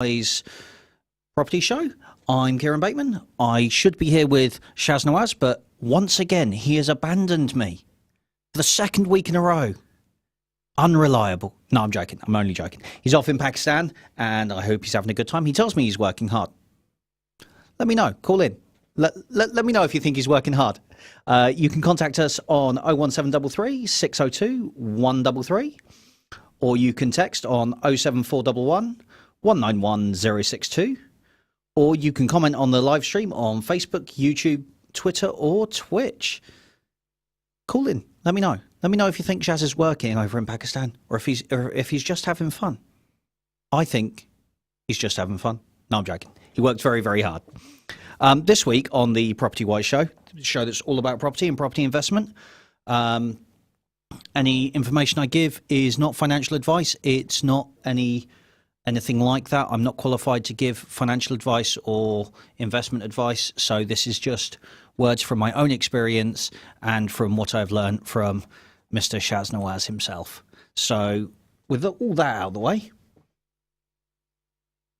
Today's property show. I'm Kieron Bateman. I should be here with Shaz Nawaz, but once again, he has abandoned me for the second week in a row. Unreliable. No, I'm joking. I'm only joking. He's off in Pakistan, and I hope he's having a good time. He tells me he's working hard. Let me know. Call in. Let me know if you think he's working hard. You can contact us on 01733 602 133, or you can text on 07411 191 062, or you can comment on the live stream on Facebook, YouTube, Twitter, or Twitch. Call in. Let me know. Let me know if you think Shaz is working over in Pakistan, or if he's just having fun. I think he's just having fun. No, I'm joking. He worked very, very hard. This week on the Property Wise show, the show that's all about property and property investment. Any information I give is not financial advice. It's not anything like that. I'm not qualified to give financial advice or investment advice. So this is just words from my own experience and from what I've learned from Mr. Shaz Nawaz himself. So with all that out of the way,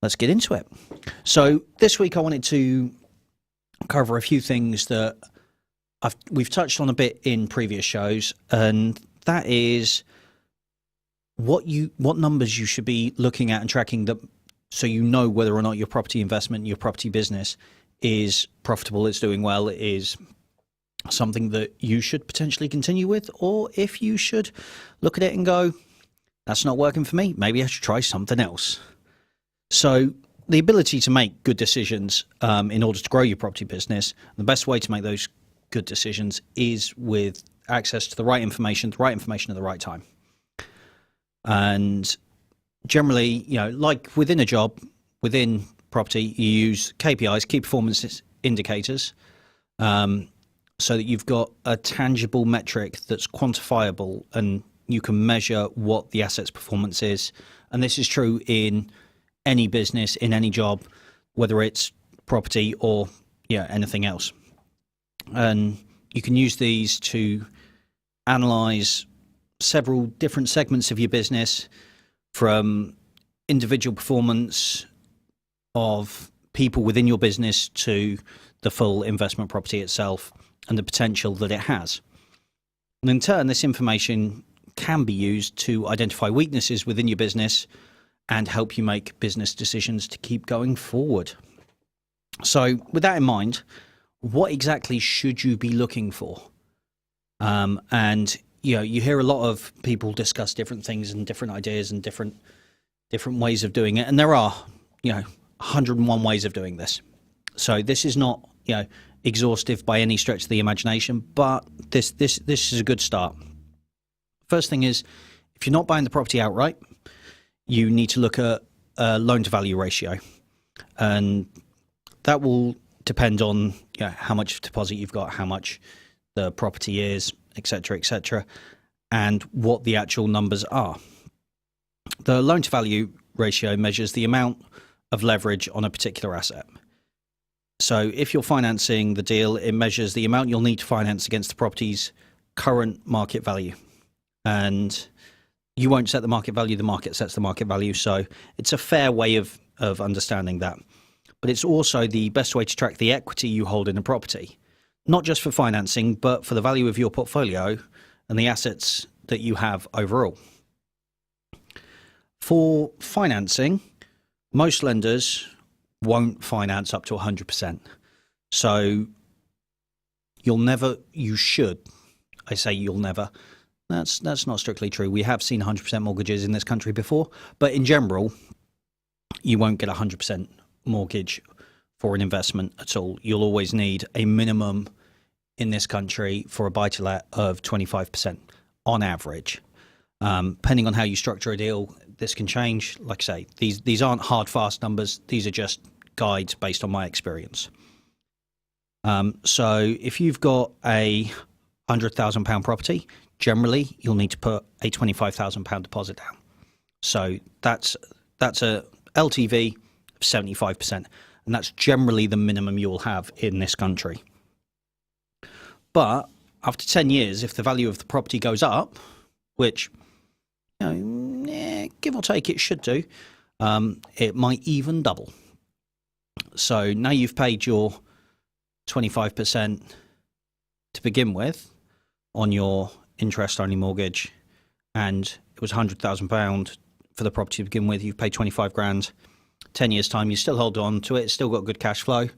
let's get into it. So this week I wanted to cover a few things that we've touched on a bit in previous shows, and that is what numbers you should be looking at and tracking, that so you know whether or not your property investment, your property business is profitable, it's doing well, it is something that you should potentially continue with, or if you should look at it and go, that's not working for me, maybe I should try something else. So the ability to make good decisions in order to grow your property business, the best way to make those good decisions is with access to the right information at the right time. And generally, like within a job, within property, you use KPIs, key performance indicators, so that you've got a tangible metric that's quantifiable and you can measure what the asset's performance is. And this is true in any business, in any job, whether it's property or anything else. And you can use these to analyze several different segments of your business, from individual performance of people within your business to the full investment property itself and the potential that it has. And in turn, this information can be used to identify weaknesses within your business and help you make business decisions to keep going forward. So with that in mind, what exactly should you be looking for? And you hear a lot of people discuss different things and different ideas and different ways of doing it, and there are 101 ways of doing this. So this is not exhaustive by any stretch of the imagination, but this is a good start. First thing is, if you're not buying the property outright, you need to look at a loan-to-value ratio, and that will depend on how much deposit you've got, how much the property is, etc., and what the actual numbers are. The loan-to-value ratio measures the amount of leverage on a particular asset. So if you're financing the deal, it measures the amount you'll need to finance against the property's current market value. And you won't set the market value, the market sets the market value. So it's a fair way of understanding that. But it's also the best way to track the equity you hold in a property, not just for financing, but for the value of your portfolio and the assets that you have overall. For financing, most lenders won't finance up to 100%. So you should, I say you'll never, that's not strictly true. We have seen 100% mortgages in this country before, but in general, you won't get 100% mortgage for an investment at all. You'll always need a minimum in this country for a buy-to-let of 25% on average. Depending on how you structure a deal, this can change. Like I say, these aren't hard, fast numbers. These are just guides based on my experience. So if you've got a £100,000 property, generally you'll need to put a £25,000 deposit down. So that's a LTV of 75%, and that's generally the minimum you'll have in this country. But after 10 years, if the value of the property goes up, which give or take it should do, it might even double. So now you've paid your 25% to begin with on your interest-only mortgage, and it was £100,000 for the property to begin with. You've paid 25 grand. 10 years' time, you still hold on to it. It's still got good cash flow.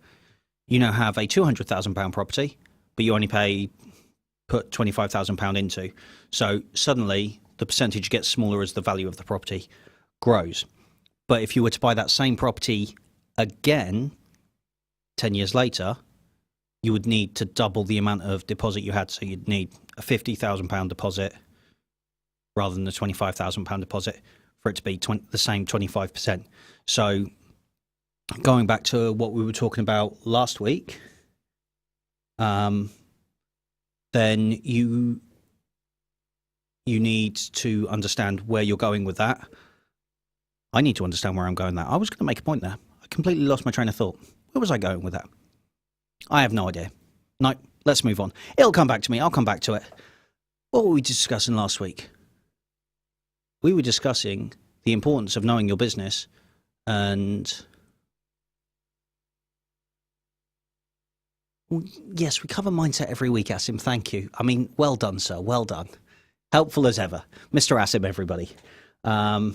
You now have a £200,000 property, but you only put £25,000 into. So suddenly the percentage gets smaller as the value of the property grows. But if you were to buy that same property again 10 years later, you would need to double the amount of deposit you had. So you'd need a £50,000 deposit rather than the £25,000 deposit for it to be the same 25%. So going back to what we were talking about last week, then you need to understand where you're going with that. I need to understand where I'm going with that. I was going to make a point there. I completely lost my train of thought. Where was I going with that? I have no idea. No, let's move on. It'll come back to me. I'll come back to it. What were we discussing last week? We were discussing the importance of knowing your business, and yes, we cover mindset every week, Asim. Thank you. I mean, well done, sir. Well done. Helpful as ever. Mr. Asim, everybody. Oh,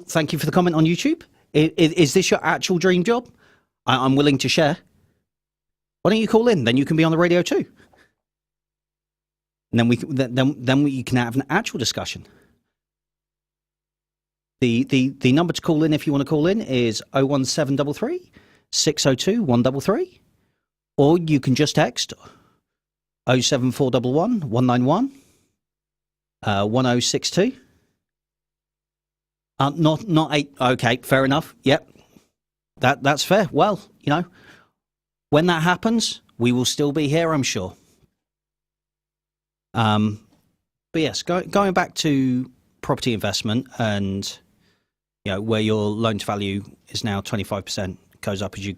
thank you for the comment on YouTube. Is this your actual dream job? I'm willing to share. Why don't you call in? Then you can be on the radio too. And then we can have an actual discussion. The number to call in if you want to call in is 01733 602 133, or you can just text 07411 191 1062. Not 8. Okay, fair enough. Yep, that's fair. Well, when that happens, we will still be here, I'm sure. But yes, going back to property investment, and where your loan to value is now 25%, goes up as you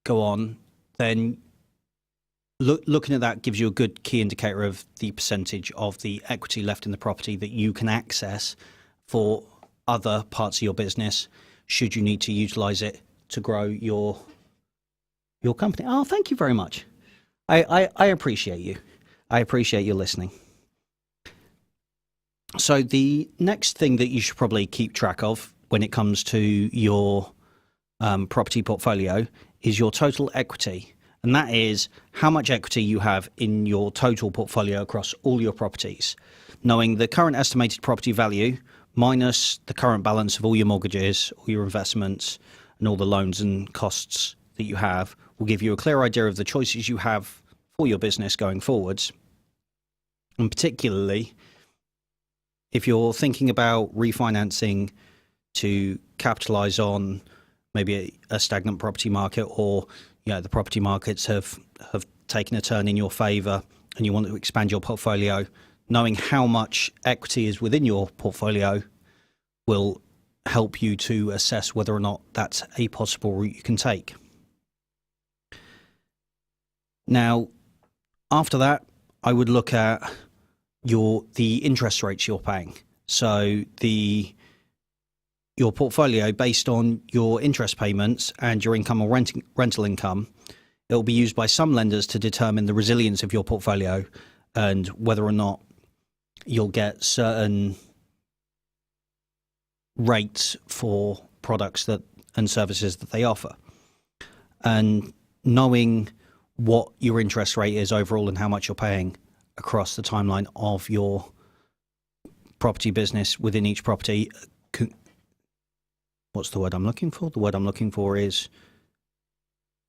go on, then looking at that gives you a good key indicator of the percentage of the equity left in the property that you can access for other parts of your business, should you need to utilize it to grow your company. Oh, thank you very much. I appreciate you. I appreciate you listening. So the next thing that you should probably keep track of when it comes to your property portfolio is your total equity. And that is how much equity you have in your total portfolio across all your properties. Knowing the current estimated property value minus the current balance of all your mortgages, all your investments, and all the loans and costs that you have will give you a clear idea of the choices you have for your business going forwards. And particularly, if you're thinking about refinancing to capitalize on maybe a stagnant property market, or the property markets have taken a turn in your favor and you want to expand your portfolio, knowing how much equity is within your portfolio will help you to assess whether or not that's a possible route you can take. Now, after that, I would look at the interest rates you're paying. So your portfolio, based on your interest payments and your income or rental income, it will be used by some lenders to determine the resilience of your portfolio and whether or not you'll get certain rates for products and services that they offer. And knowing what your interest rate is overall and how much you're paying across the timeline of your property business within each property. What's the word I'm looking for? The word I'm looking for is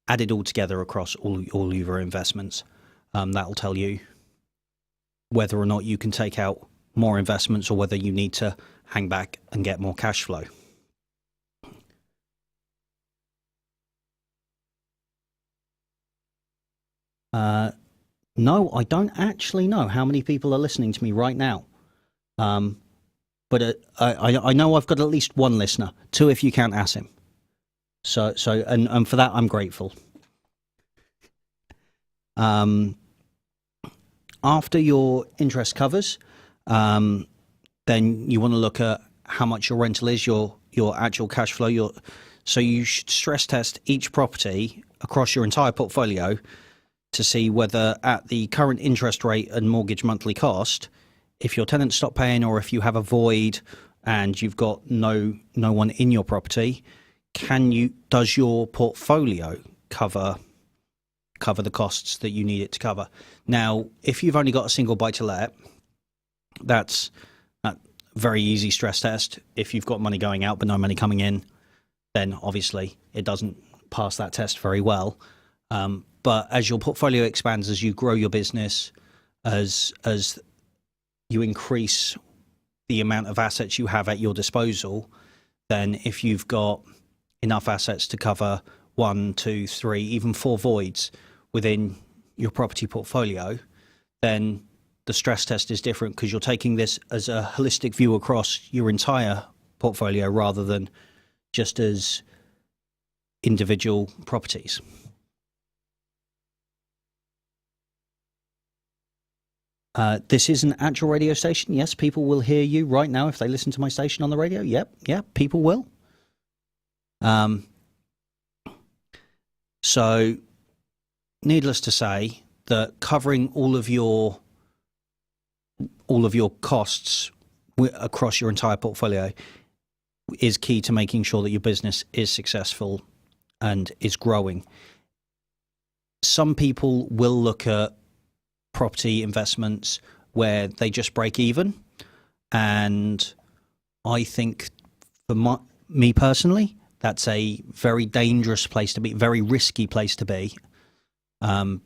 added all together across all your investments. That'll tell you whether or not you can take out more investments or whether you need to hang back and get more cash flow. No, I don't actually know how many people are listening to me right now. But I know I've got at least one listener, 2 if you count Asim. So and for that I'm grateful. After your interest covers, then you want to look at how much your rental is, your actual cash flow. So you should stress test each property across your entire portfolio to see whether at the current interest rate and mortgage monthly cost, if your tenants stop paying or if you have a void and you've got no one in your property, does your portfolio cover the costs that you need it to cover? Now, if you've only got a single buy to let, that's a very easy stress test. If you've got money going out but no money coming in, then obviously it doesn't pass that test very well. But as your portfolio expands, as you grow your business, as you increase the amount of assets you have at your disposal, then if you've got enough assets to cover 1, 2, 3, even 4 voids within your property portfolio, then the stress test is different because you're taking this as a holistic view across your entire portfolio rather than just as individual properties. This is an actual radio station. Yes, people will hear you right now if they listen to my station on the radio. Yep, people will. So, needless to say, that covering all of your costs across your entire portfolio is key to making sure that your business is successful and is growing. Some people will look at property investments where they just break even, and I think for me personally, that's a very dangerous place to be, very risky place to be,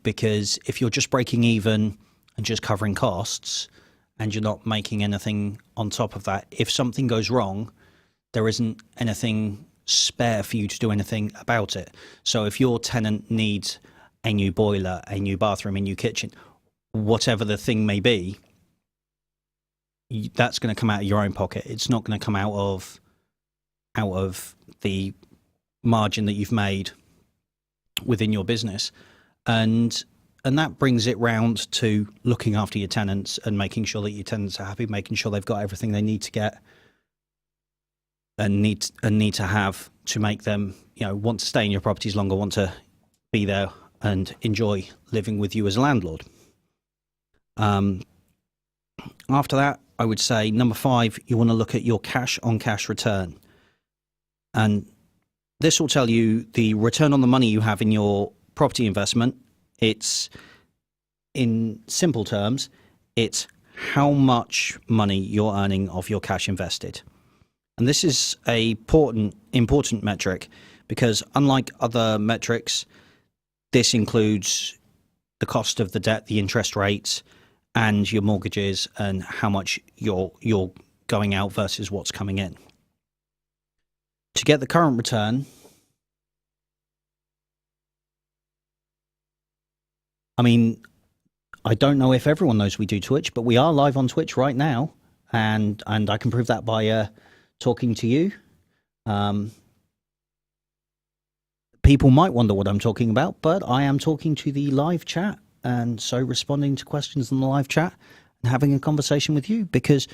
because if you're just breaking even and just covering costs and you're not making anything on top of that, if something goes wrong, there isn't anything spare for you to do anything about it. So if your tenant needs a new boiler, a new bathroom, a new kitchen, whatever the thing may be, that's going to come out of your own pocket. It's not going to come out of the margin that you've made within your business. And that brings it round to looking after your tenants and making sure that your tenants are happy, making sure they've got everything they need to get and need to have to make them, want to stay in your properties longer, want to be there and enjoy living with you as a landlord. After that, I would say number 5, you want to look at your cash on cash return. And this will tell you the return on the money you have in your property investment. It's, in simple terms, it's how much money you're earning off your cash invested. And this is a important metric because unlike other metrics, this includes the cost of the debt, the interest rates, and your mortgages and how much you're going out versus what's coming in. To get the current return, I mean, I don't know if everyone knows we do Twitch, but we are live on Twitch right now, and I can prove that by talking to you. People might wonder what I'm talking about, but I am talking to the live chat. And so responding to questions in the live chat and having a conversation with you, because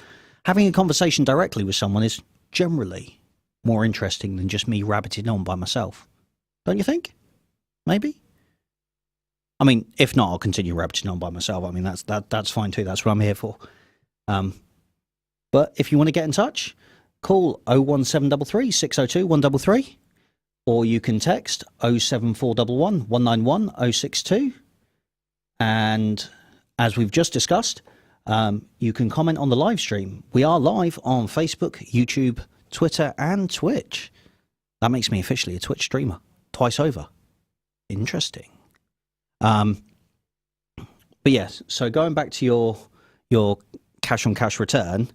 having a conversation directly with someone is generally more interesting than just me rabbiting on by myself. Don't you think? Maybe? I mean, if not, I'll continue rabbiting on by myself. I mean, that's fine too. That's what I'm here for. But if you want to get in touch, call 01733 602 133, or you can text 07411 191 062. And as we've just discussed, you can comment on the live stream. We are live on Facebook, YouTube, Twitter, and Twitch. That makes me officially a Twitch streamer twice over. Interesting. But yes, so going back to your cash on cash return,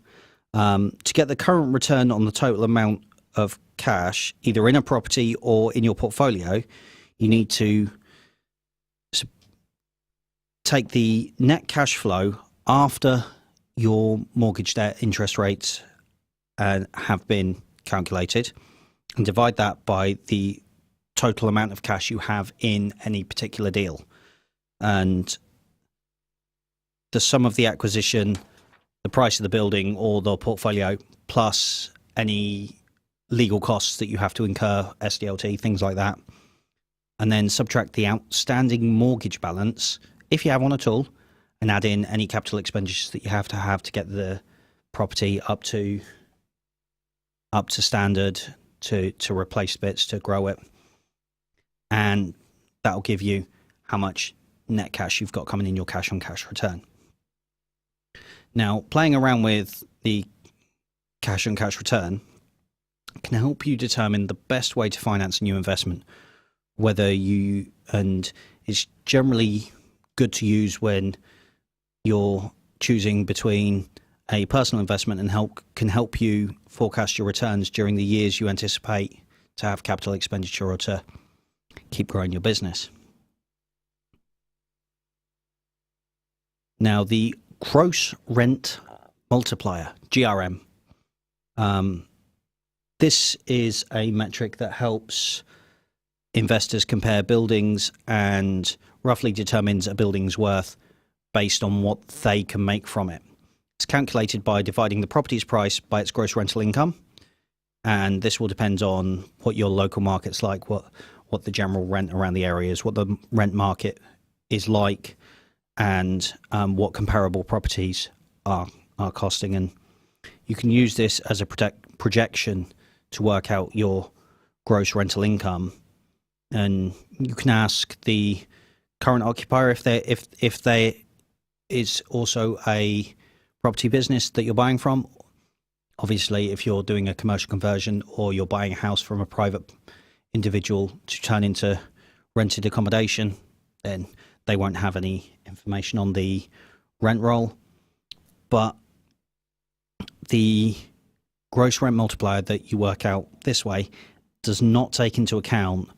to get the current return on the total amount of cash, either in a property or in your portfolio, you need to take the net cash flow after your mortgage debt interest rates have been calculated and divide that by the total amount of cash you have in any particular deal. And the sum of the acquisition, the price of the building or the portfolio, plus any legal costs that you have to incur, SDLT, things like that, and then subtract the outstanding mortgage balance, if you have one at all, and add in any capital expenditures that you have to get the property up to standard, to replace bits, to grow it, and that'll give you how much net cash you've got coming in your cash on cash return. Now, playing around with the cash on cash return can help you determine the best way to finance a new investment, and it's generally good to use when you're choosing between a personal investment and can help you forecast your returns during the years you anticipate to have capital expenditure or to keep growing your business. Now, the gross rent multiplier, GRM, this is a metric that helps investors compare buildings and roughly determines a building's worth based on what they can make from it. It's calculated by dividing the property's price by its gross rental income, and this will depend on what your local market's like, what the general rent around the area is, what the rent market is like, and what comparable properties are costing. And you can use this as a projection to work out your gross rental income. And you can ask the current occupier if they is also a property business that you're buying from. Obviously, if you're doing a commercial conversion or you're buying a house from a private individual to turn into rented accommodation, then they won't have any information on the rent roll. But the gross rent multiplier that you work out this way does not take into account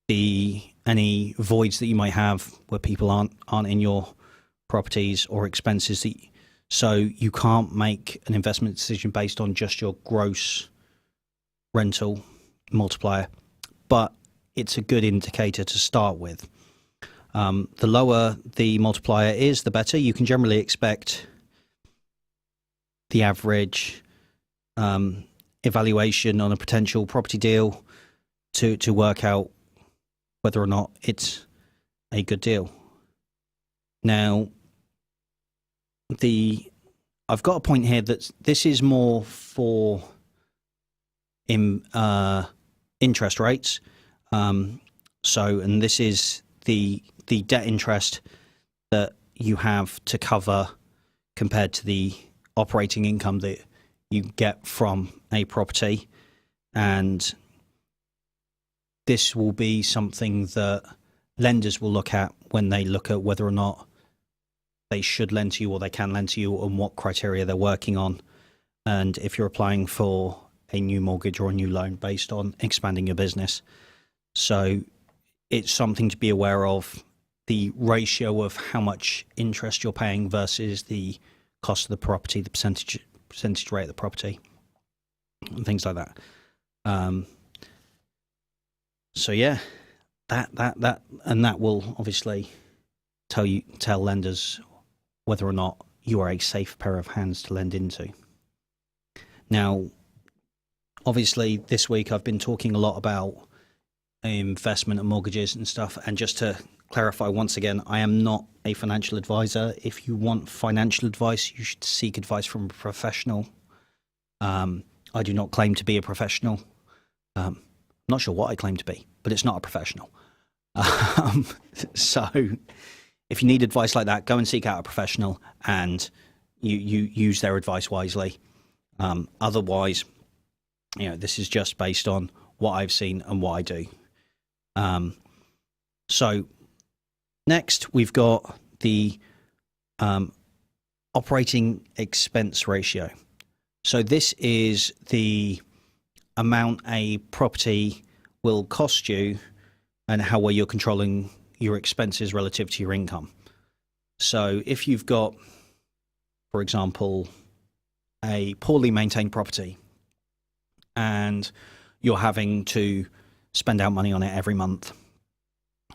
any voids that you might have where people aren't in your properties or expenses. So you can't make an investment decision based on just your gross rental multiplier, but it's a good indicator to start with. The lower the multiplier is, the better. You can generally expect the average evaluation on a potential property deal to work out whether or not it's a good deal. Now, I've got a point here that this is more for interest rates. And this is the debt interest that you have to cover compared to the operating income that you get from a property. And this will be something that lenders will look at when they look at whether or not they should lend to you or they can lend to you, and what criteria they're working on, and if you're applying for a new mortgage or a new loan based on expanding your business. So it's something to be aware of, the ratio of how much interest you're paying versus the cost of the property, the percentage rate of the property, and things like that. So yeah, that will obviously tell lenders whether or not you are a safe pair of hands to lend into. Now, obviously, this week I've been talking a lot about investment and mortgages and stuff. And just to clarify once again, I am not a financial advisor. If you want financial advice, you should seek advice from a professional. I do not claim to be a professional. I'm not sure what I claim to be, but it's not a professional. So if you need advice like that, go and seek out a professional, and you use their advice wisely. Otherwise, this is just based on what I've seen and what I do. So next, we've got the operating expense ratio. So this is the amount a property will cost you and how well you're controlling your expenses relative to your income. So if you've got, for example, a poorly maintained property and you're having to spend out money on it every month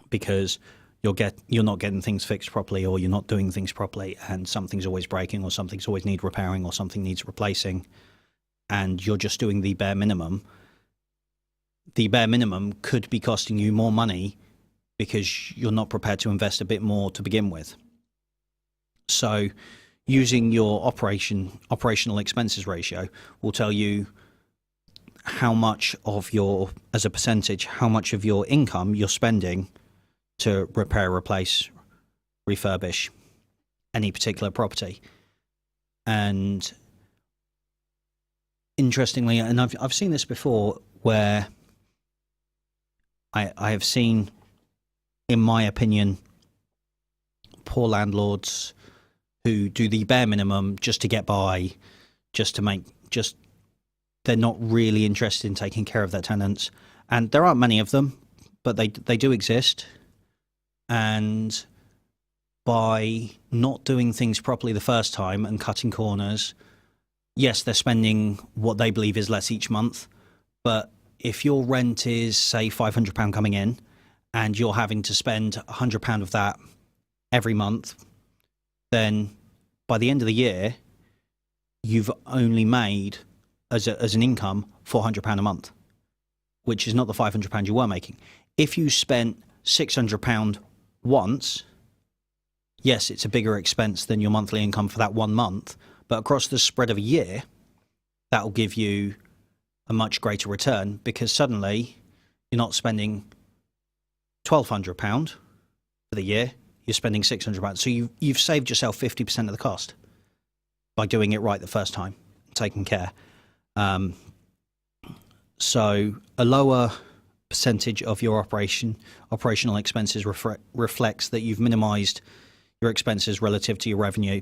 because you're not getting things fixed properly, or you're not doing things properly, and something's always breaking, or something's always need repairing, or something needs replacing, and you're just doing the bare minimum could be costing you more money because you're not prepared to invest a bit more to begin with. So using your operational expenses ratio will tell you how much of your, as a percentage, how much of your income you're spending to repair, replace, refurbish any particular property. And interestingly, and I've seen this before, where I have seen, in my opinion, poor landlords who do the bare minimum just to get by, they're not really interested in taking care of their tenants. And there aren't many of them, but they do exist. And by not doing things properly the first time and cutting corners, yes, they're spending what they believe is less each month, but if your rent is, say, £500 coming in, and you're having to spend £100 of that every month, then by the end of the year, you've only made, as an income, £400 a month, which is not the £500 you were making. If you spent £600 once, yes, it's a bigger expense than your monthly income for that 1 month, but across the spread of a year, that will give you a much greater return, because suddenly you're not spending £1,200 for the year, you're spending £600. So you've saved yourself 50% of the cost by doing it right the first time, taking care. So a lower percentage of your operational expenses reflects that you've minimized your expenses relative to your revenue,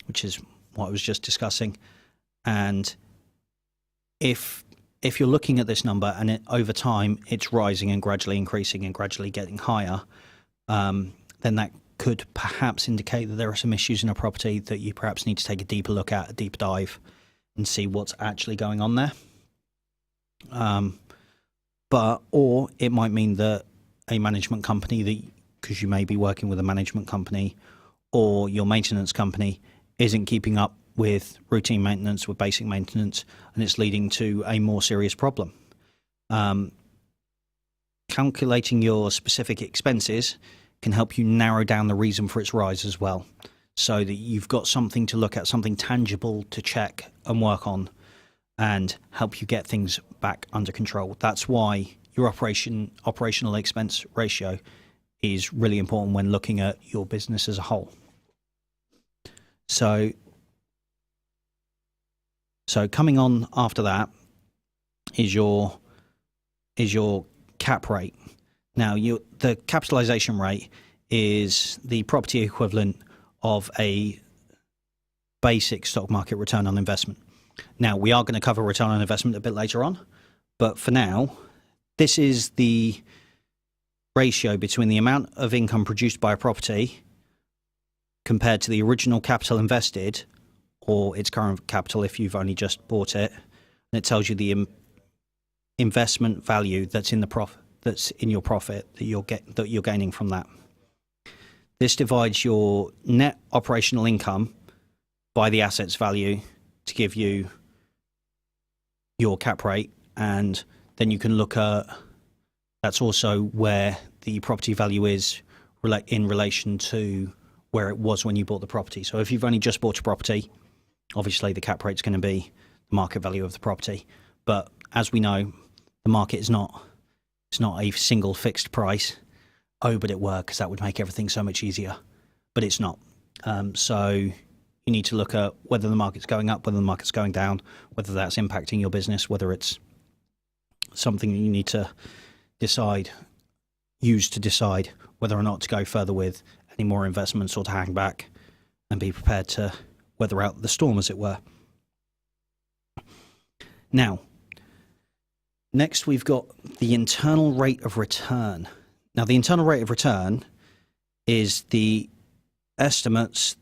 which is what I was just discussing. And if you're looking at this number and over time it's rising and gradually increasing and gradually getting higher, then that could perhaps indicate that there are some issues in a property that you perhaps need to take a deeper look at, a deeper dive, and see what's actually going on there. Or it might mean that a management company, because you may be working with a management company, or your maintenance company isn't keeping up with routine maintenance, with basic maintenance, and it's leading to a more serious problem. Calculating your specific expenses can help you narrow down the reason for its rise as well, so that you've got something to look at, something tangible to check and work on, and help you get things back under control. That's why your operational expense ratio is really important when looking at your business as a whole. So coming on after that is your cap rate. Now, the capitalization rate is the property equivalent of a basic stock market return on investment. Now, we are going to cover return on investment a bit later on, but for now, this is the ratio between the amount of income produced by a property compared to the original capital invested, or its current capital if you've only just bought it, and it tells you the investment value that's in your profit that you're gaining from that. This divides your net operational income by the assets value to give you your cap rate, and then you can look at, that's also where the property value is in relation to where it was when you bought the property. So if you've only just bought a property, obviously the cap rate's going to be the market value of the property. But as we know, the market is not a single fixed price. Oh, but it were, because that would make everything so much easier. But it's not. So you need to look at whether the market's going up, whether the market's going down, whether that's impacting your business, whether it's something that you need to use to decide whether or not to go further with any more investments, or to hang back and be prepared to weather out the storm, as it were. Now, next we've got the internal rate of return. Now, the internal rate of return is the estimates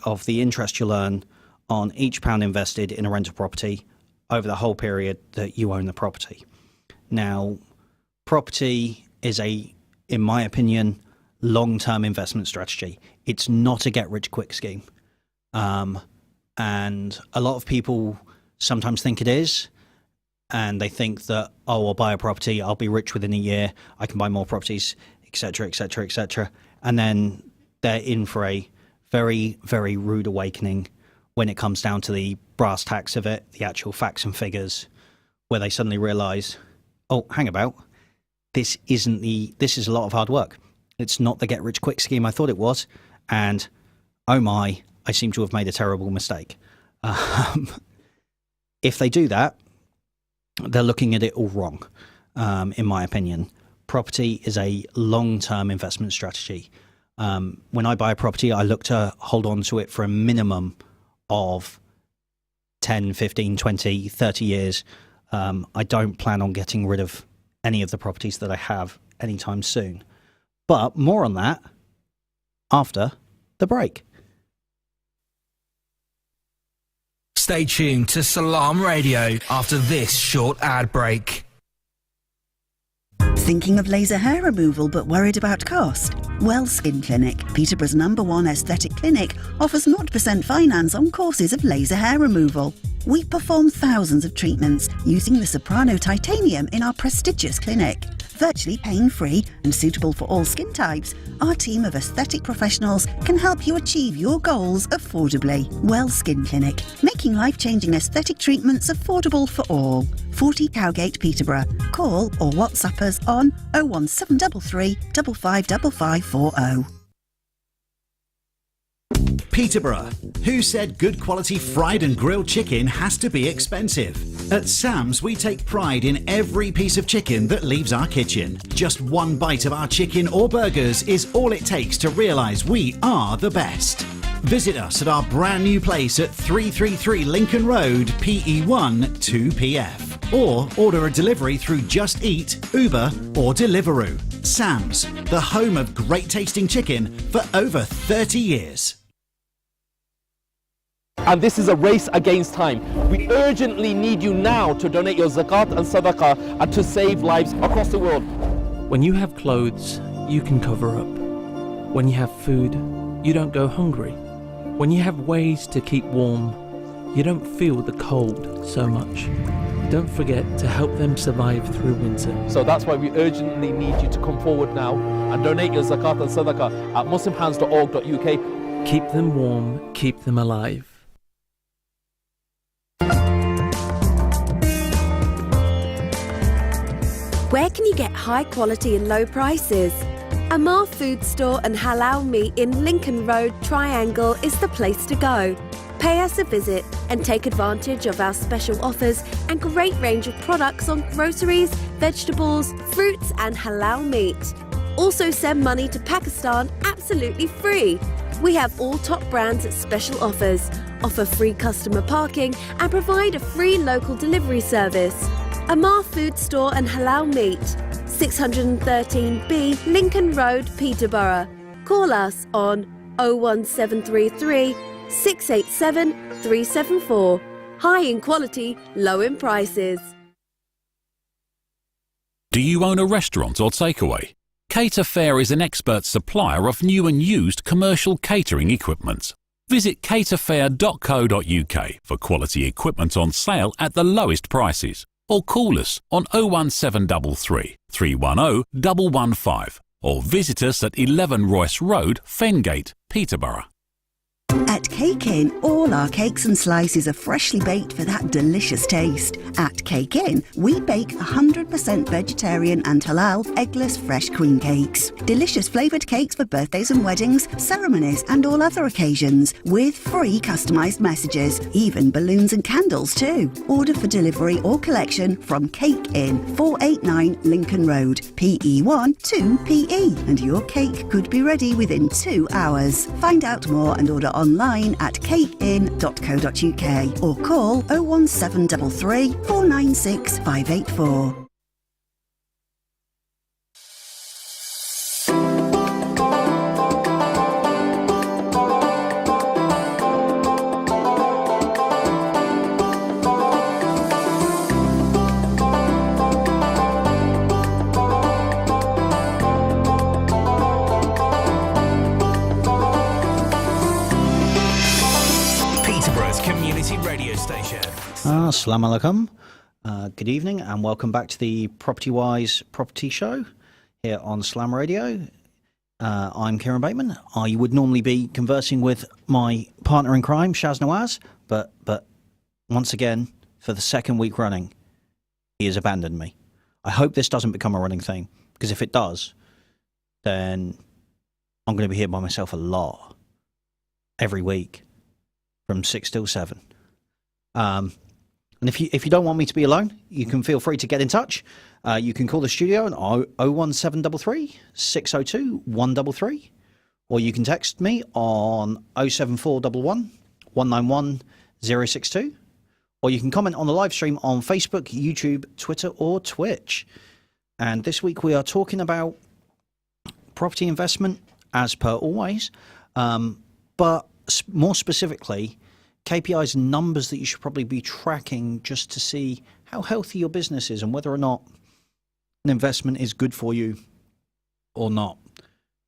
of the interest you'll earn on each pound invested in a rental property over the whole period that you own the property. Now, property is in my opinion, long-term investment strategy. It's not a get-rich-quick scheme. And a lot of people sometimes think it is. And they think that, oh, I'll buy a property, I'll be rich within a year, I can buy more properties, etc., etc., etc. And then they're in for a very, very rude awakening when it comes down to the brass tacks of it, the actual facts and figures, where they suddenly realise, oh, hang about, this is a lot of hard work. It's not the get-rich-quick scheme I thought it was. And, oh my, I seem to have made a terrible mistake. If they do that, they're looking at it all wrong, in my opinion. Property is a long-term investment strategy. When I buy a property, I look to hold on to it for a minimum of 10, 15, 20, 30 years. I don't plan on getting rid of any of the properties that I have anytime soon. But more on that after the break. Stay tuned to Salam Radio after this short ad break. Thinking of laser hair removal but worried about cost? Well Skin Clinic, Peterborough's #1 aesthetic clinic, offers 0% finance on courses of laser hair removal. We perform thousands of treatments using the Soprano titanium in our prestigious clinic. Virtually pain-free and suitable for all skin types, our team of aesthetic professionals can help you achieve your goals affordably. Well Skin Clinic, making life-changing aesthetic treatments affordable for all. 40 Cowgate, Peterborough. Call or WhatsApp us on 01733 555540. Peterborough. Who said good quality fried and grilled chicken has to be expensive? At Sam's, we take pride in every piece of chicken that leaves our kitchen. Just one bite of our chicken or burgers is all it takes to realise we are the best. Visit us at our brand new place at 333 Lincoln Road, PE1 2PF. Or order a delivery through Just Eat, Uber or Deliveroo. Sam's, the home of great tasting chicken for over 30 years. And this is a race against time. We urgently need you now to donate your zakat and sadaqah and to save lives across the world. When you have clothes, you can cover up. When you have food, you don't go hungry. When you have ways to keep warm, you don't feel the cold so much. Don't forget to help them survive through winter. So that's why we urgently need you to come forward now and donate your zakat and sadaqah at muslimhands.org.uk. Keep them warm, keep them alive. Where can you get high quality and low prices? Amar Food Store and Halal Meat in Lincoln Road Triangle is the place to go. Pay us a visit and take advantage of our special offers and great range of products on groceries, vegetables, fruits and halal meat. Also send money to Pakistan absolutely free. We have all top brands at special offers, offer free customer parking and provide a free local delivery service. Amar Food Store and Halal Meat, 613B Lincoln Road, Peterborough. Call us on 01733 687 374. High in quality, low in prices. Do you own a restaurant or takeaway? Cater Fair is an expert supplier of new and used commercial catering equipment. Visit caterfair.co.uk for quality equipment on sale at the lowest prices. Or call us on 01733 310 115 or visit us at 11 Royce Road, Fengate, Peterborough. At Cake Inn, all our cakes and slices are freshly baked for that delicious taste. At Cake Inn, we bake 100% vegetarian and halal eggless fresh cream cakes. Delicious flavoured cakes for birthdays and weddings, ceremonies and all other occasions, with free customised messages, even balloons and candles too. Order for delivery or collection from Cake Inn, 489 Lincoln Road, PE1 2PE, and your cake could be ready within 2 hours. Find out more and order online at cakein.co.uk or call 01733 496 584. Assalamu alaikum. Good evening and welcome back to the Property Wise Property Show here on Slam Radio. I'm Kieron Bateman. I would normally be conversing with my partner in crime, Shaz Nawaz, but once again, for the second week running, he has abandoned me. I hope this doesn't become a running thing, because if it does, then I'm going to be here by myself a lot every week from 6 till 7. And if you don't want me to be alone, you can feel free to get in touch. You can call the studio on 01733 602 133, or you can text me on 07411 191 062, or you can comment on the live stream on Facebook, YouTube, Twitter, or Twitch. And this week we are talking about property investment, as per always, but more specifically, KPIs and numbers that you should probably be tracking just to see how healthy your business is and whether or not an investment is good for you or not.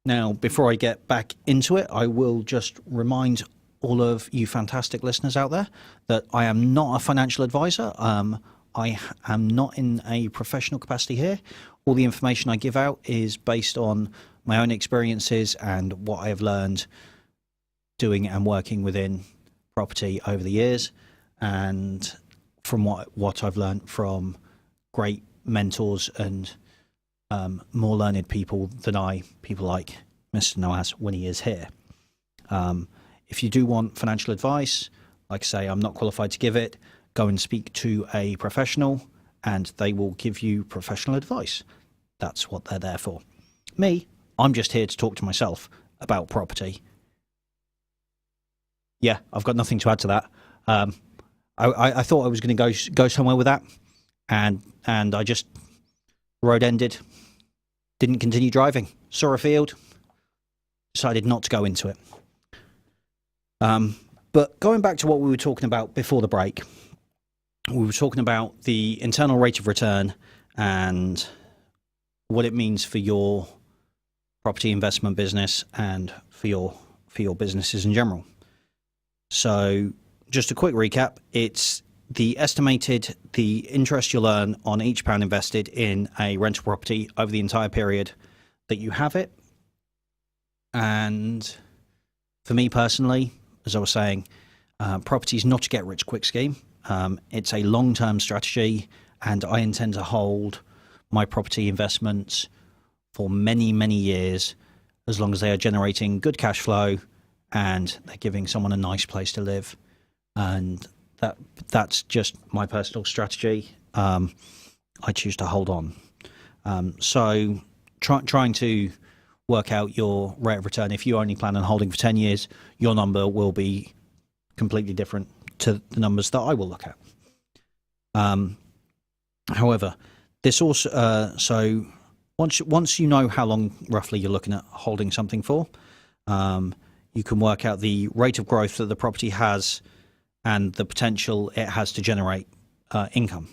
Now, before I get back into it, I will just remind all of you fantastic listeners out there that I am not a financial advisor. I am not in a professional capacity here. All the information I give out is based on my own experiences and what I have learned doing and working within property over the years, and from what I've learned from great mentors and more learned people than I, people like Mr. Noaz when he is here. If you do want financial advice, like I say, I'm not qualified to give it. Go and speak to a professional and they will give you professional advice. That's what they're there for. Me, I'm just here to talk to myself about property. Yeah, I've got nothing to add to that. I thought I was going to go somewhere with that, and I just road ended, didn't continue driving, saw a field, decided not to go into it. But going back to what we were talking about before the break, we were talking about the internal rate of return and what it means for your property investment business and for your businesses in general. So just a quick recap, it's the interest you'll earn on each pound invested in a rental property over the entire period that you have it. And for me personally, as I was saying, property is not a get rich quick scheme. It's a long-term strategy, and I intend to hold my property investments for many, many years, as long as they are generating good cash flow and they're giving someone a nice place to live. And that's just my personal strategy. I choose to hold on. So trying to work out your rate of return, if you only plan on holding for 10 years, your number will be completely different to the numbers that I will look at. However, this also, so once you know how long roughly you're looking at holding something for, you can work out the rate of growth that the property has and the potential it has to generate income.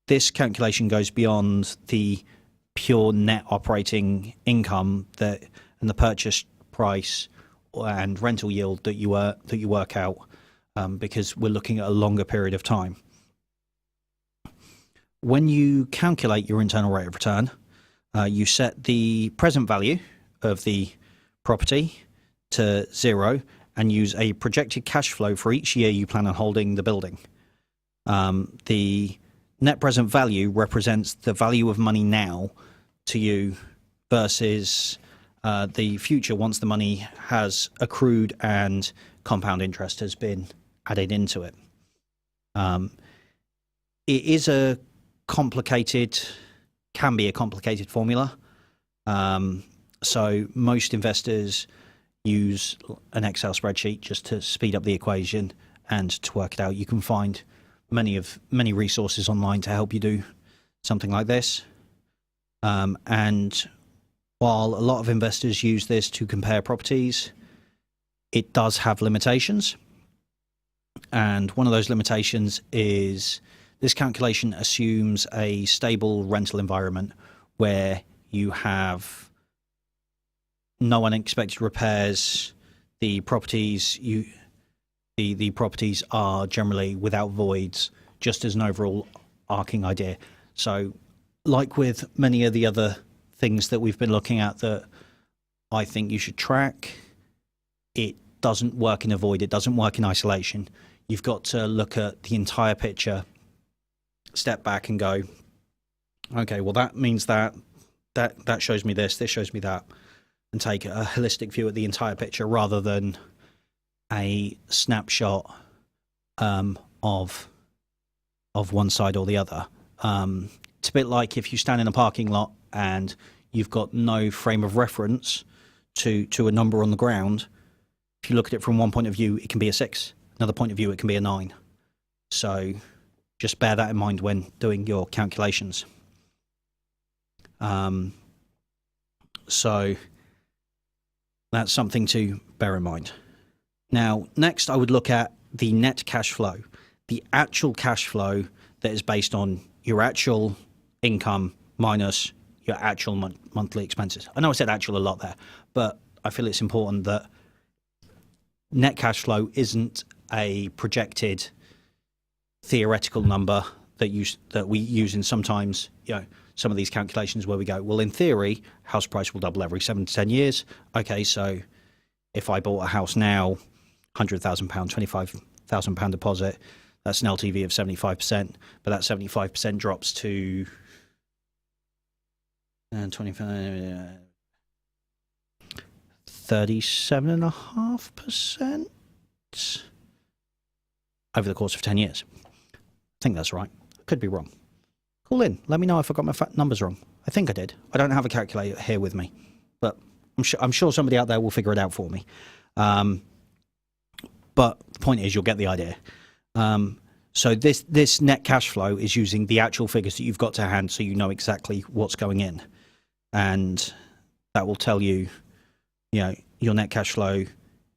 This calculation goes beyond the pure net operating income and the purchase price and rental yield that you work out, because we're looking at a longer period of time. When you calculate your internal rate of return, you set the present value of the property to 0 and use a projected cash flow for each year you plan on holding the building. The net present value represents the value of money now to you versus the future once the money has accrued and compound interest has been added into it. It is can be a complicated formula. So most investors use an Excel spreadsheet just to speed up the equation and to work it out. You can find many resources online to help you do something like this. And while a lot of investors use this to compare properties, it does have limitations. And one of those limitations is this calculation assumes a stable rental environment where you have no unexpected repairs. The properties the properties are generally without voids just as an overall arcing idea. So, like with many of the other things that we've been looking at that I think you should track, it doesn't work in a void. It doesn't work in isolation. You've got to look at the entire picture, step back and go, okay, well, that means that shows me this shows me that, and take a holistic view at the entire picture rather than a snapshot of one side or the other. It's a bit like if you stand in a parking lot and you've got no frame of reference to a number on the ground. If you look at it from one point of view, it can be a 6. Another point of view, it can be a 9. So just bear that in mind when doing your calculations. So that's something to bear in mind. Now, next I would look at the net cash flow, the actual cash flow that is based on your actual income minus your actual monthly expenses. I know I said actual a lot there, but I feel it's important that net cash flow isn't a projected theoretical number that we use in sometimes, some of these calculations where we go, well, in theory, house price will double every 7 to 10 years. Okay, so if I bought a house now, £100,000, £25,000 deposit, that's an LTV of 75%, but that 75% drops to 37.5% over the course of 10 years. I think that's right. I could be wrong. Call in. Let me know if I got my numbers wrong. I think I did. I don't have a calculator here with me, but I'm sure somebody out there will figure it out for me. But the point is, you'll get the idea. So this net cash flow is using the actual figures that you've got to hand, so you know exactly what's going in, and that will tell you, your net cash flow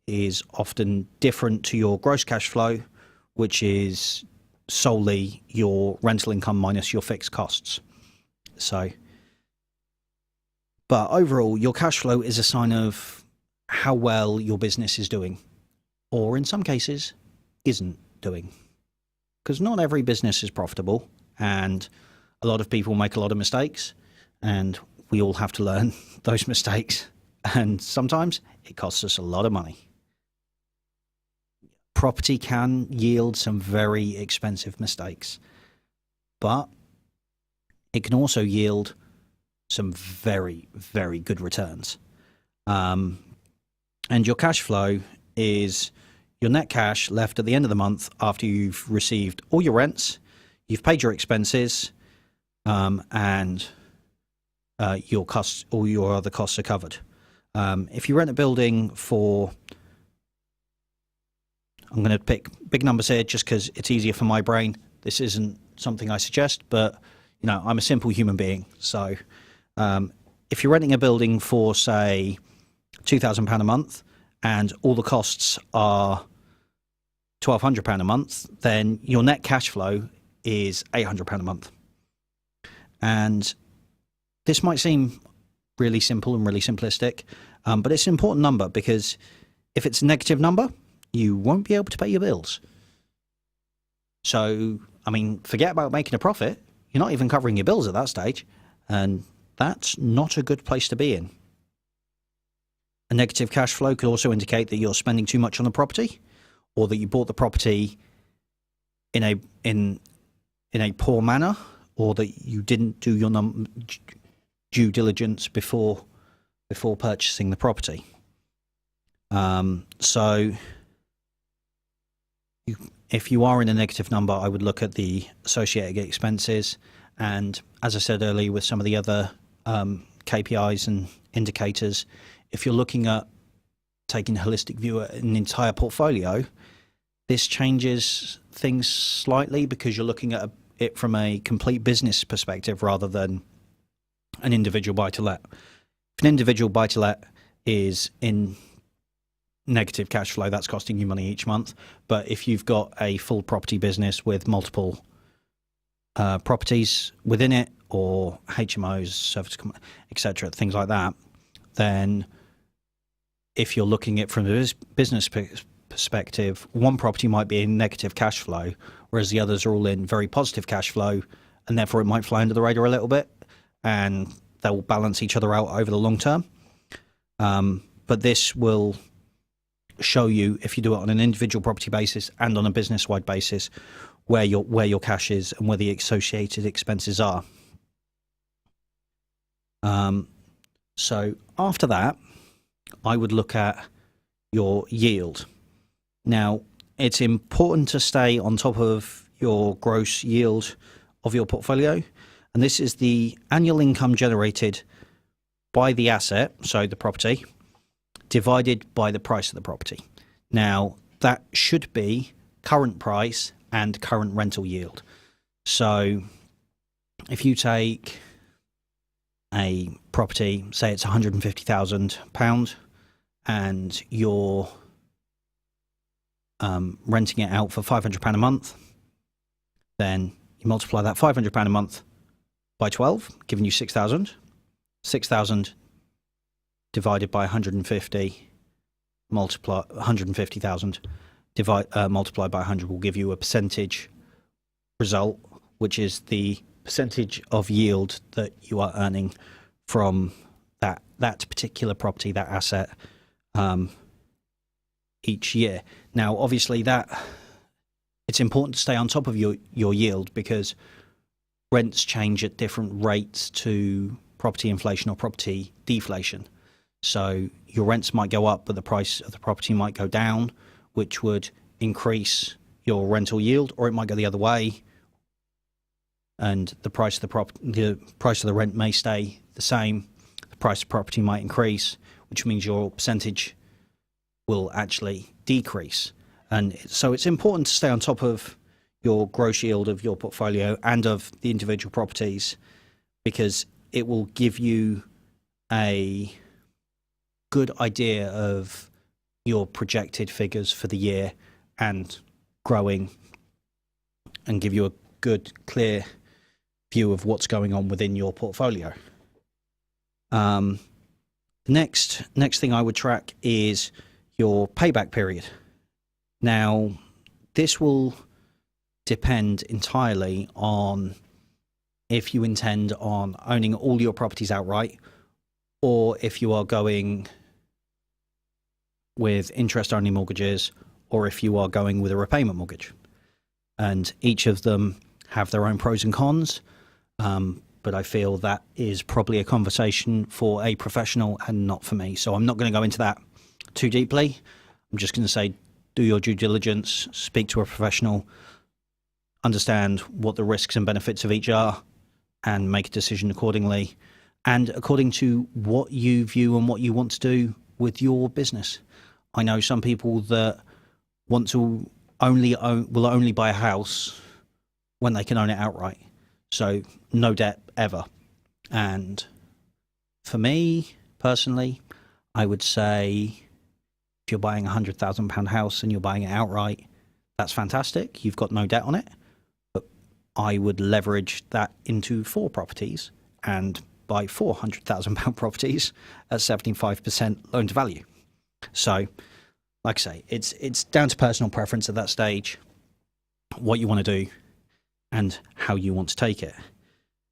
is often different to your gross cash flow, which is solely your rental income minus your fixed costs. So, but overall, your cash flow is a sign of how well your business is doing, or in some cases, isn't doing. Because not every business is profitable, and a lot of people make a lot of mistakes, and we all have to learn those mistakes, and sometimes it costs us a lot of money. Property can yield some very expensive mistakes, but it can also yield some very, very good returns. And your cash flow is your net cash left at the end of the month after you've received all your rents, you've paid your expenses, and your costs, all your other costs are covered. If you rent a building for, I'm going to pick big numbers here just because it's easier for my brain. This isn't something I suggest, but I'm a simple human being. So if you're renting a building for, say, £2,000 a month and all the costs are £1,200 a month, then your net cash flow is £800 a month. And this might seem really simple and really simplistic, but it's an important number, because if it's a negative number, you won't be able to pay your bills. So, forget about making a profit. You're not even covering your bills at that stage, and that's not a good place to be in. A negative cash flow could also indicate that you're spending too much on the property, or that you bought the property in a poor manner, or that you didn't do your due diligence before purchasing the property. If you are in a negative number, I would look at the associated expenses, and as I said earlier, with some of the other KPIs and indicators, if you're looking at taking a holistic view at an entire portfolio, this changes things slightly, because you're looking at it from a complete business perspective rather than an individual buy-to-let. If an individual buy-to-let is in negative cash flow, that's costing you money each month. But if you've got a full property business with multiple properties within it, or HMOs, service, etc., things like that, then if you're looking at it from a business perspective, one property might be in negative cash flow, whereas the others are all in very positive cash flow, and therefore it might fly under the radar a little bit, and they'll balance each other out over the long term. But this will show you, if you do it on an individual property basis and on a business-wide basis, where your cash is and where the associated expenses are. So after that, I would look at your yield. Now, it's important to stay on top of your gross yield of your portfolio, and this is the annual income generated by the asset, so the property, divided by the price of the property. Now, that should be current price and current rental yield. So if you take a property, say it's £150,000, and you're renting it out for £500 a month, then you multiply that £500 a month by 12, giving you 6,000. 6,000 divided by 150, multiply 150,000 multiplied by 100 will give you a percentage result, which is the percentage of yield that you are earning from that particular property, that asset, each year. Now, obviously, it's important to stay on top of your yield, because rents change at different rates to property inflation or property deflation. So your rents might go up, but the price of the property might go down, which would increase your rental yield, or it might go the other way, and the price of the rent may stay the same. The price of property might increase, which means your percentage will actually decrease. And so it's important to stay on top of your gross yield of your portfolio and of the individual properties, because it will give you a good idea of your projected figures for the year and growing, and give you a good, clear view of what's going on within your portfolio. Next thing I would track is your payback period. Now, this will depend entirely on if you intend on owning all your properties outright, or if you are going with interest-only mortgages, or if you are going with a repayment mortgage. And each of them have their own pros and cons, but I feel that is probably a conversation for a professional and not for me. So I'm not going to go into that too deeply. I'm just going to say, do your due diligence, speak to a professional, understand what the risks and benefits of each are, and make a decision accordingly, and according to what you view and what you want to do with your business. I know some people that want to will only buy a house when they can own it outright. So no debt ever. And for me, personally, I would say if you're buying a £100,000 house and you're buying it outright, that's fantastic. You've got no debt on it. But I would leverage that into 4 properties and buy £400,000 properties at 75% loan to value. So, like I say, it's down to personal preference at that stage, what you want to do and how you want to take it.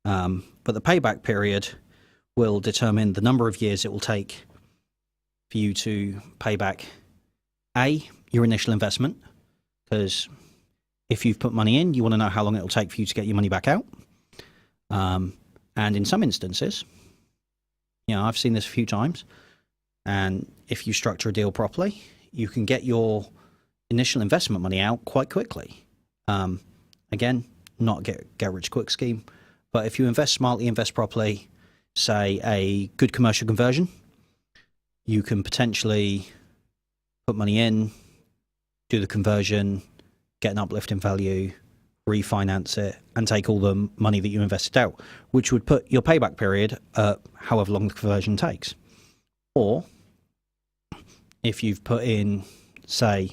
But the payback period will determine the number of years it will take for you to pay back your initial investment, because if you've put money in, you want to know how long it will take for you to get your money back out. And in some instances, I've seen this a few times, and if you structure a deal properly, you can get your initial investment money out quite quickly. Again, not a get rich quick scheme, but if you invest smartly, invest properly, say a good commercial conversion, you can potentially put money in, do the conversion, get an uplift in value, refinance it, and take all the money that you invested out, which would put your payback period at however long the conversion takes. Or if you've put in, say,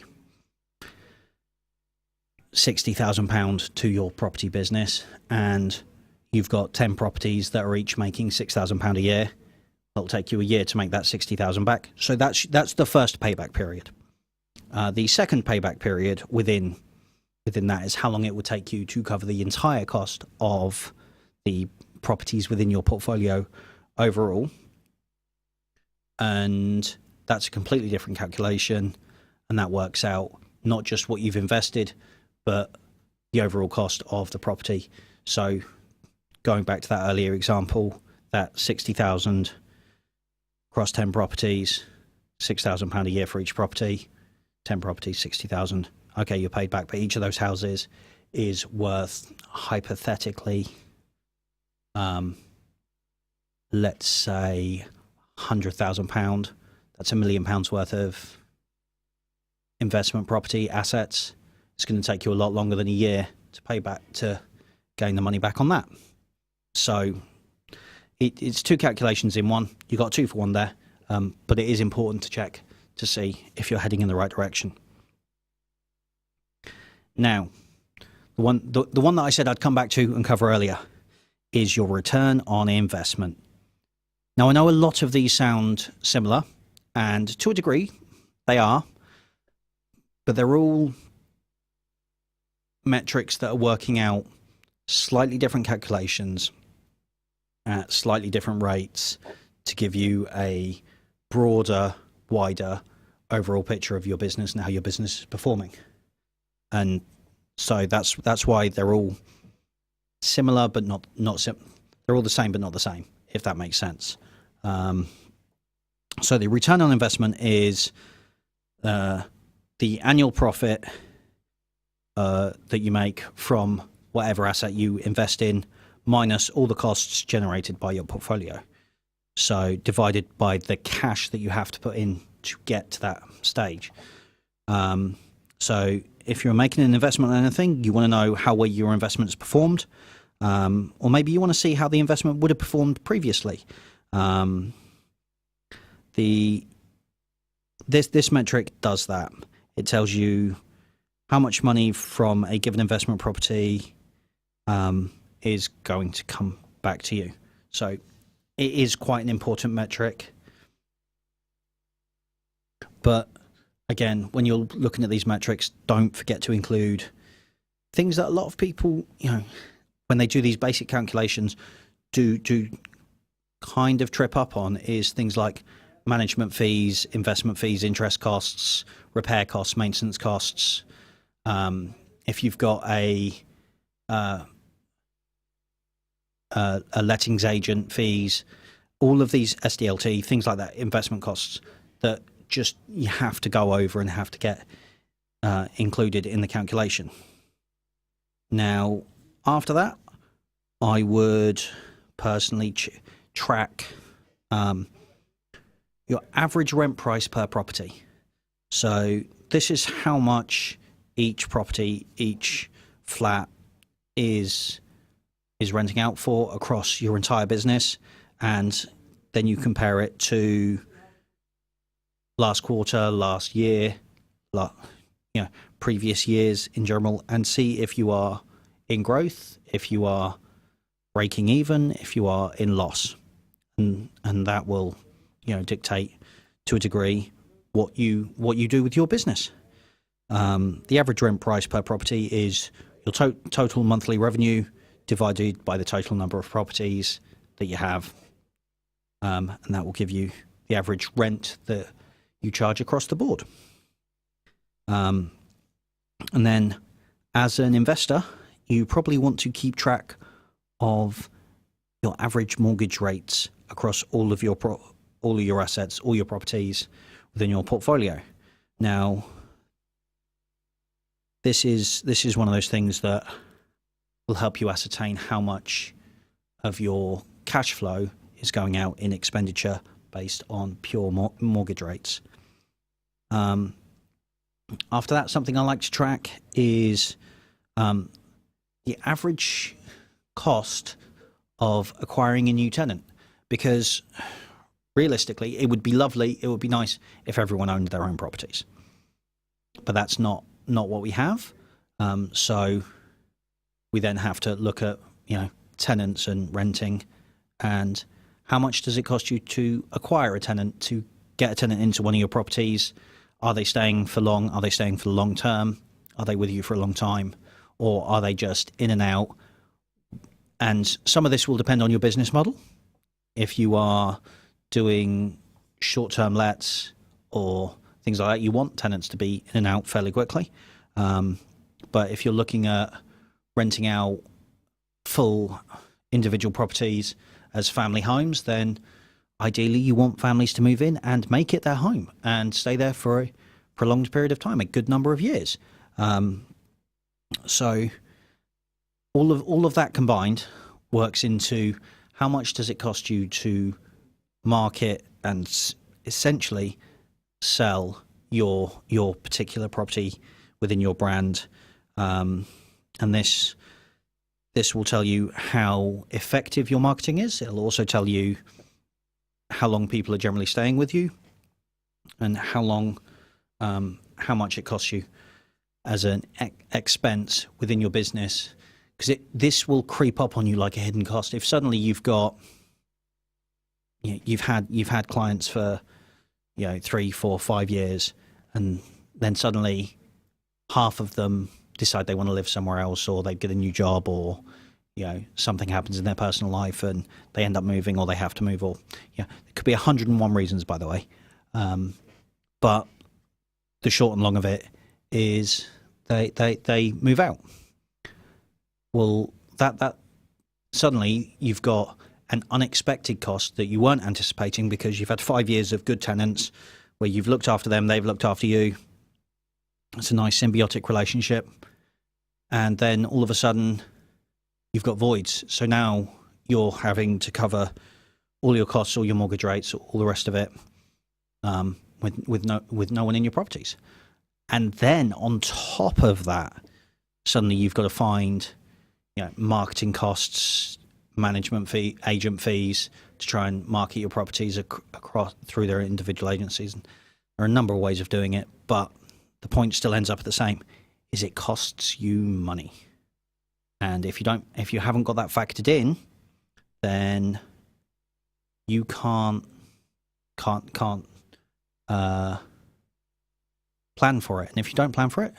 £60,000 to your property business, and you've got 10 properties that are each making £6,000 a year, it'll take you a year to make that 60,000 back. So that's the first payback period. The second payback period within that is how long it would take you to cover the entire cost of the properties within your portfolio overall. And that's a completely different calculation, and that works out not just what you've invested, but the overall cost of the property. So going back to that earlier example, that 60,000 across 10 properties, £6,000 a year for each property, 10 properties, 60,000. Okay, you're paid back, but each of those houses is worth, hypothetically, let's say £100,000. That's £1 million worth of investment property assets. It's going to take you a lot longer than a year to pay back, to gain the money back on that. So it's two calculations in one. You got 2 for 1 there, but it is important to check to see if you're heading in the right direction. Now, the one that I said I'd come back to and cover earlier is your return on investment. Now, I know a lot of these sound similar, and to a degree, they are, but they're all metrics that are working out slightly different calculations at slightly different rates to give you a broader, wider overall picture of your business and how your business is performing. And so that's why they're all similar, but not they're all the same, but not the same, if that makes sense. So the return on investment is the annual profit that you make from whatever asset you invest in, minus all the costs generated by your portfolio. So divided by the cash that you have to put in to get to that stage. So if you're making an investment in anything, you want to know how well your investment's performed, or maybe you want to see how the investment would have performed previously. This metric does that. It tells you how much money from a given investment property is going to come back to you. So it is quite an important metric. But again, when you're looking at these metrics, don't forget to include things that a lot of people, when they do these basic calculations, do kind of trip up on, is things like management fees, investment fees, interest costs, repair costs, maintenance costs. If you've got a lettings agent fees, all of these SDLT, things like that, investment costs that just you have to go over and have to get included in the calculation. Now, after that, I would personally track your average rent price per property. So this is how much each property, each flat is renting out for across your entire business, and then you compare it to last quarter, last year, previous years in general, and see if you are in growth, if you are breaking even, if you are in loss, and that will dictate to a degree what you do with your business. The average rent price per property is your total monthly revenue divided by the total number of properties that you have, and that will give you the average rent that you charge across the board. And then, as an investor, you probably want to keep track of your average mortgage rates across all of your assets, all your properties within your portfolio. Now, this is one of those things that will help you ascertain how much of your cash flow is going out in expenditure based on pure mortgage rates. After that, something I like to track is the average cost of acquiring a new tenant, because realistically, it would be lovely, it would be nice if everyone owned their own properties, but that's not what we have. So we then have to look at tenants and renting, and how much does it cost you to acquire a tenant, to get a tenant into one of your properties? Are they staying for long? Are they staying for the long term? Are they with you for a long time? Or are they just in and out? And some of this will depend on your business model. If you are doing short-term lets or things like that, you want tenants to be in and out fairly quickly. But if you're looking at renting out full individual properties as family homes, then ideally you want families to move in and make it their home and stay there for a prolonged period of time, a good number of years. So all of that combined works into how much does it cost you to market and essentially sell your particular property within your brand, and this will tell you how effective your marketing is. It'll also tell you how long people are generally staying with you, and how much it costs you as an expense within your business, because this will creep up on you like a hidden cost. If suddenly you've had clients for 3, 4, 5 years, and then suddenly half of them decide they want to live somewhere else, or they get a new job, or something happens in their personal life and they end up moving, or they have to move, or it could be 101 reasons, by the way. But the short and long of it is they move out. Well, that suddenly you've got an unexpected cost that you weren't anticipating, because you've had 5 years of good tenants where you've looked after them, they've looked after you. It's a nice symbiotic relationship. And then all of a sudden you've got voids. So now you're having to cover all your costs, all your mortgage rates, all the rest of it, with no one in your properties. And then on top of that, suddenly you've got to find marketing costs, management fee, agent fees to try and market your properties across through their individual agencies. And there are a number of ways of doing it, but the point still ends up at the same: is it costs you money. And if you haven't got that factored in, then you can't plan for it. And if you don't plan for it,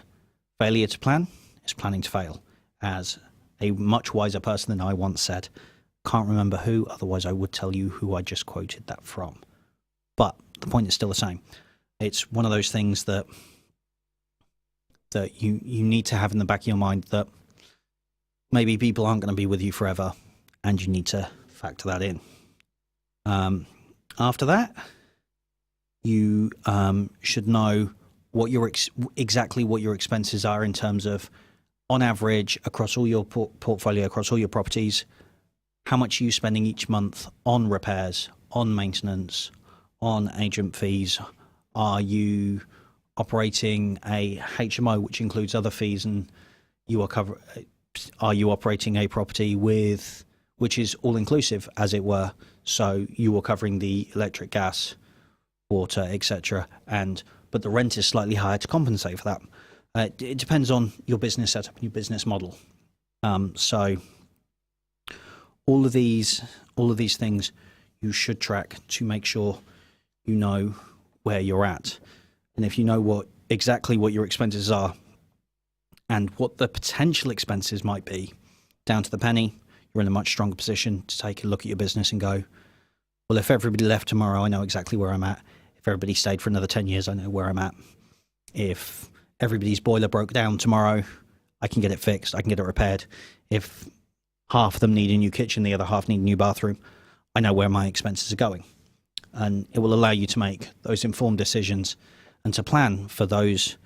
failure to plan is planning to fail, as a much wiser person than I once said. Can't remember who, otherwise I would tell you who I just quoted that from. But the point is still the same. It's one of those things that you need to have in the back of your mind, that maybe people aren't going to be with you forever, and you need to factor that in. After that, you should know what exactly what your expenses are in terms of, on average, across all your portfolio, across all your properties, how much are you spending each month on repairs, on maintenance, on agent fees? Are you operating a HMO, which includes other fees, and are you operating a property which is all inclusive, as it were? So you are covering the electric, gas, water, etc., but the rent is slightly higher to compensate for that. It depends on your business setup and your business model. So all of these things you should track to make sure you know where you're at. And if you know exactly what your expenses are and what the potential expenses might be, down to the penny, you're in a much stronger position to take a look at your business and go, well, if everybody left tomorrow, I know exactly where I'm at. If everybody stayed for another 10 years, I know where I'm at. If everybody's boiler broke down tomorrow, I can get it fixed. I can get it repaired. If half of them need a new kitchen, the other half need a new bathroom, I know where my expenses are going. And it will allow you to make those informed decisions and to plan for those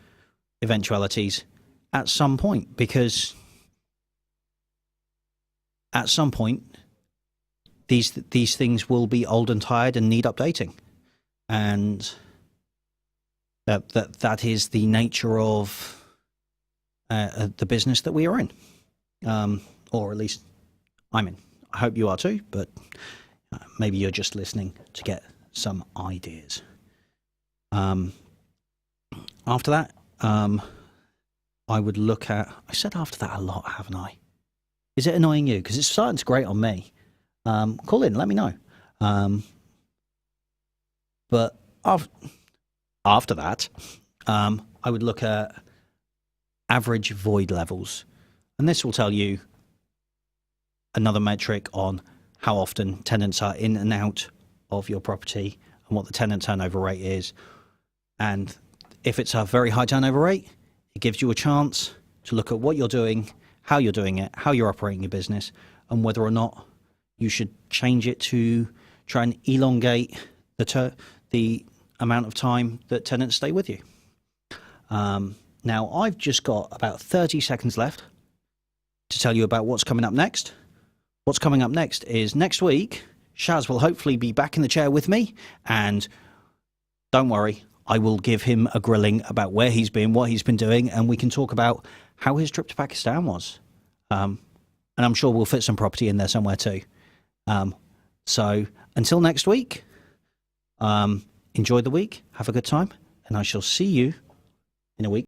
eventualities at some point, because at some point these things will be old and tired and need updating. And that is the nature of the business that we are in, or at least I'm in. I hope you are too, but maybe you're just listening to get some ideas. After that, I would look at... I said after that a lot, haven't I? Is it annoying you? Because it's starting to grate on me. Call in, let me know. But after that, I would look at average void levels. And this will tell you another metric on how often tenants are in and out of your property and what the tenant turnover rate is. And if it's a very high turnover rate, it gives you a chance to look at what you're doing, how you're doing it, how you're operating your business, and whether or not you should change it to try and elongate the amount of time that tenants stay with you. Now, I've just got about 30 seconds left to tell you about what's coming up next. What's coming up next is next week, Shaz will hopefully be back in the chair with me, and don't worry, I will give him a grilling about where he's been, what he's been doing, and we can talk about how his trip to Pakistan was. And I'm sure we'll fit some property in there somewhere too. So until next week, enjoy the week, have a good time, and I shall see you in a week.